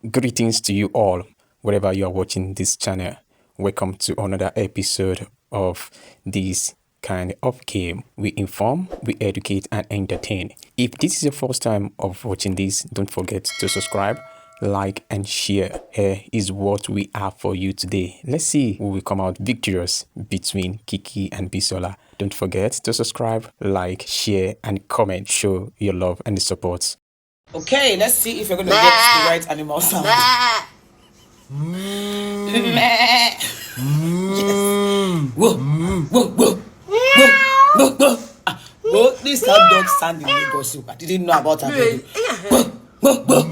Greetings to you all, wherever you are watching this channel. Welcome to another episode of this kind of game. We inform, we educate, and entertain. If this is your first time of watching this, don't forget to subscribe, like, and share. Here is what we have for you today. Let's see who will come out victorious between Kiki and Bisola. Don't forget to subscribe, like, share, and comment. Show your love and support. Okay, let's see if you're going to get the right animal sound. Yes. Whoa, whoa, whoa, whoa, whoa. Whoa, this how dogs sound in Lagos. I didn't know about that. Whoa, whoa, whoa.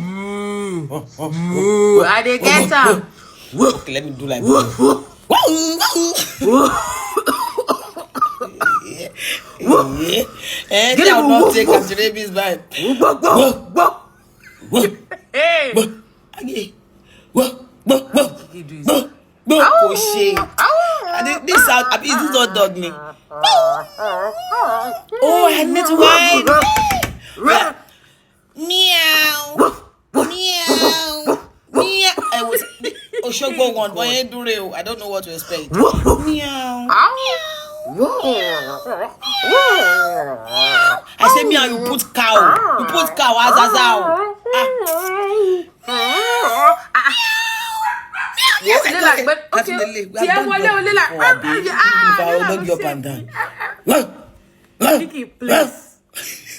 Whoa, I didn't get some. Okay, let me do like whoa, whoa, whoa. And I will not take a baby's vibe. Hey! This sound, is this not dog me? Oh, I need to wine. Meow. Meow. Meow. I was Oshogbo one, but I don't know what to expect. Meow. I say meow, you put cow. You put cow as a cow. Yes, I got it. But okay. Kiki, please.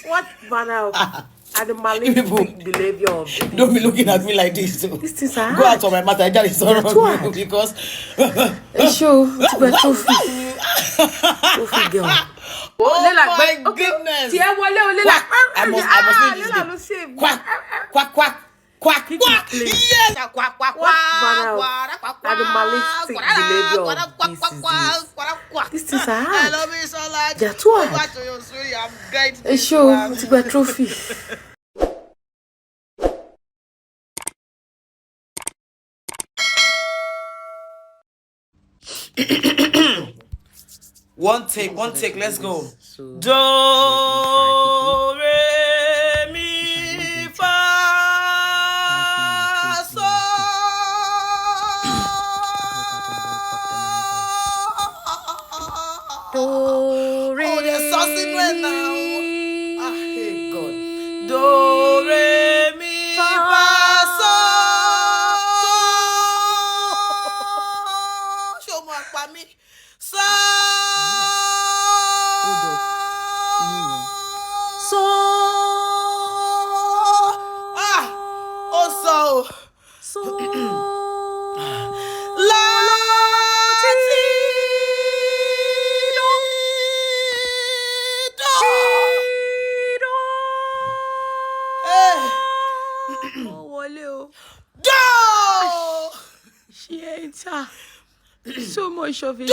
What manner of animalistic behavior of this? Don't be looking at me like this. So. This is hard. Go out of my mouth. I just saw wrong because. Show it's trophy. Trophy girl. Oh my goodness! I must leave this. Quack, quack, quack. Quack, quack, yes! Quack, quack, what manner of animalistic behavior of this is hard. I love you so much. They're too hard. I'm great. A show, it's a trophy. One take, let's go. Do, re, mi, fa, sol. Do, re, oh, they're saucing right now. Ah, hey, God. Do, re, mi, fa, sol. Show me what me. So. She ain't her. So much of it.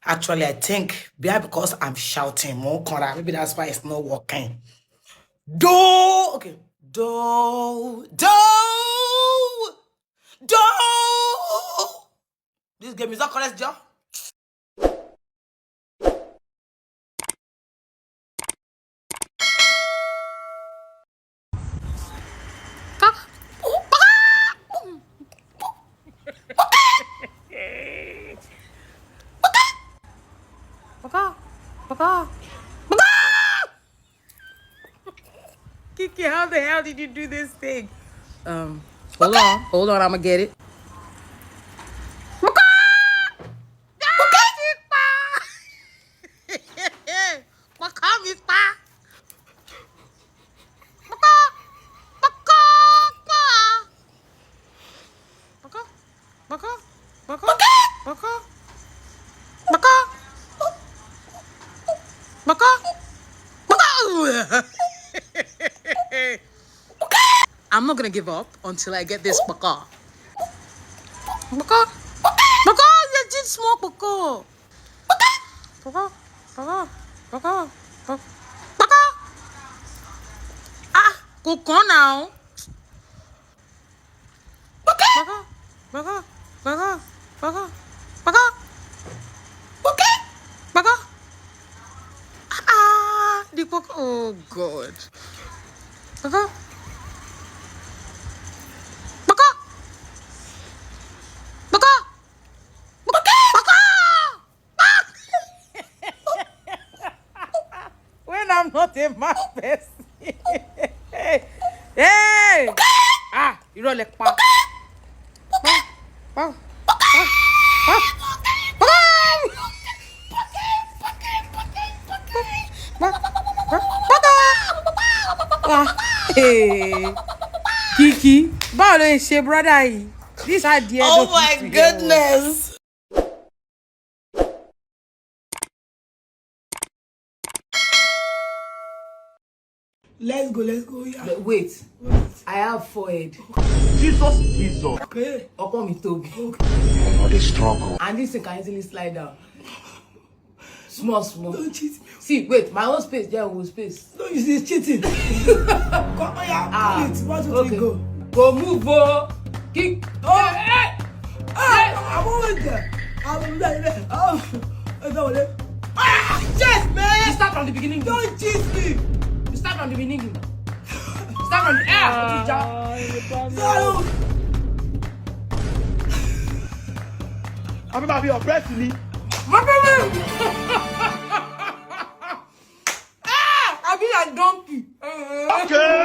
Actually, I think because I'm shouting more, maybe that's why it's not working. Okay. Do. This game is not correct, Joe. Kiki, how the hell did you do this thing? Hold on, I'ma get it. I'm not gonna give up until I get this baka. Baka, you just smoke baka. Baka. Ah, cook on now. Baka. Paka. Oh God. Paka. Paka. Paka. Paka. When I'm not a mad person. Hey. Ah, you don't like pa. Pa. Hey, Kiki, báwo ló ń ṣe brother yìí? This idea. Oh my goodness. Let's go. Yeah. Wait, I have forehead. Jesus. Okay. Upon me Toby. Not a struggle. And this thing can easily slide down. Small. Don't cheat me. See, wait, my own space, there will space. No, you see, it's cheating. Come on, yeah. Wait, 1, 2, 3, go. Go move, go. Kick. Oh, hey. I'm always there. I'm there. Yes, man. You start from the beginning. Don't cheat me. You start from the beginning. Start from the air. No. I'm about to be oppressed me. My baby. I be a donkey. Okay.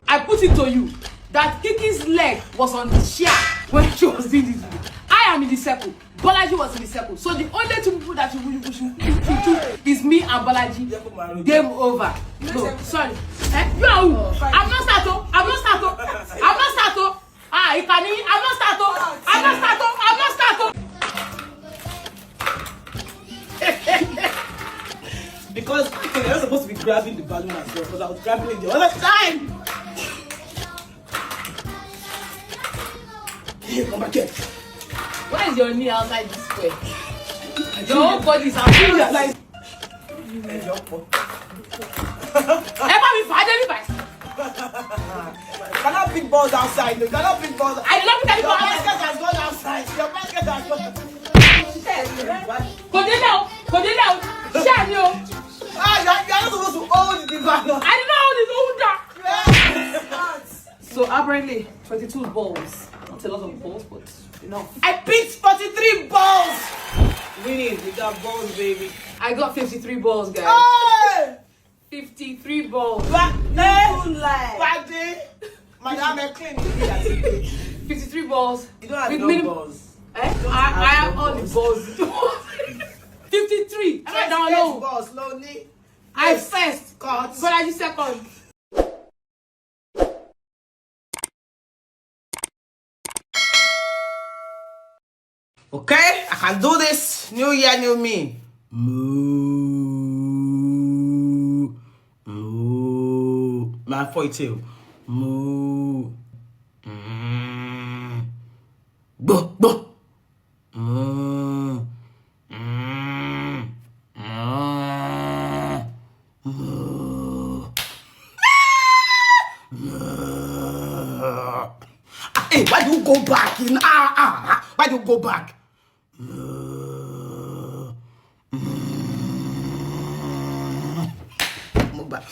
I put it to you that Kiki's leg was on the chair when she was doing this video. I am in the circle. Bolaji was in the circle. So the only two people that you do is me and Bolaji. Game over. No, sorry. You are who? I'm not started. Ah, you can hear me. I'm not started. Because I was supposed to be grabbing the balloon as well, because I was grabbing it the other time. Here, come back here. Why is your knee outside this square? Your whole body is outside. Like, cannot pick balls outside. You cannot pick balls. I love it. Your basket has gone outside. Your basket has gone. Continue. Share you. You're not supposed to hold the balloon. I didn't know how this older. Yes. So apparently 22 balls. Not a lot of balls, but enough. I picked 43 balls. Winning, we got balls, baby. I got 53 balls, guys. Hey! 53 balls. Paddy. Madam, I clean it. 53 balls. You don't have With no balls. I have all the balls. 53. I don't know. Balls, slowly. I first. Cut. Bolaji second. Okay, I can do this. New year, new me. Moo. Man, for it too. Moo. Bo. Hey, why do you go back in? Why do you go back? Move back.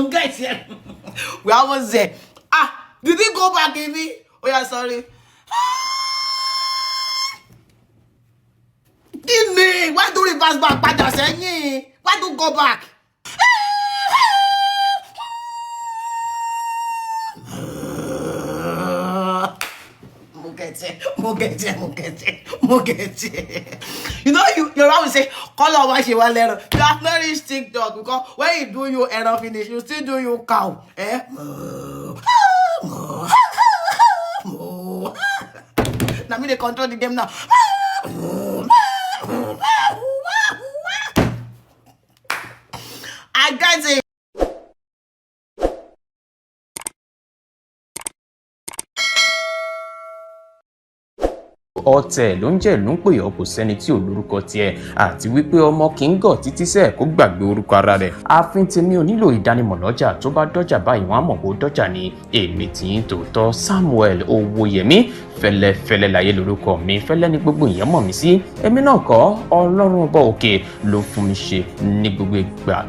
Guys, yeah. We almost there. Did he go back, baby? Oh yeah, sorry. Give me. Why do reverse back? Why do go back? Mogete. You know, you always say, call out why she want letter. You have not reached TikTok because when you do your error finish, you still do your cow. Now me they control the game now. I got it. ọ̀tẹ̀ ló ń jẹ́ ìlú ń pè ọ́ kò sẹ́ni tí ò lórúkọ tiẹ̀ àti wípé ọmọ kì í gọ̀ títí sẹ́ẹ̀ kó gbàgbé orúkọ ara rẹ̀. ààfin tèmi ò nílò ìdánimọ̀ lọ́jà tó bá dọ́jà báyìí wọ́n á mọ̀ bó dọ́jà ni. èmi tí ń tòótọ́ Samuel Owóyẹmí fẹ́lẹ́fẹ́lẹ́ láyé lórúkọ mi fẹ́lẹ́ ní gbogbo ìyẹn mọ̀ mí sí. èmi náà kọ́ Ọlọ́run ọba òkè ló fún mi ṣe ní gbogbo ìgbà.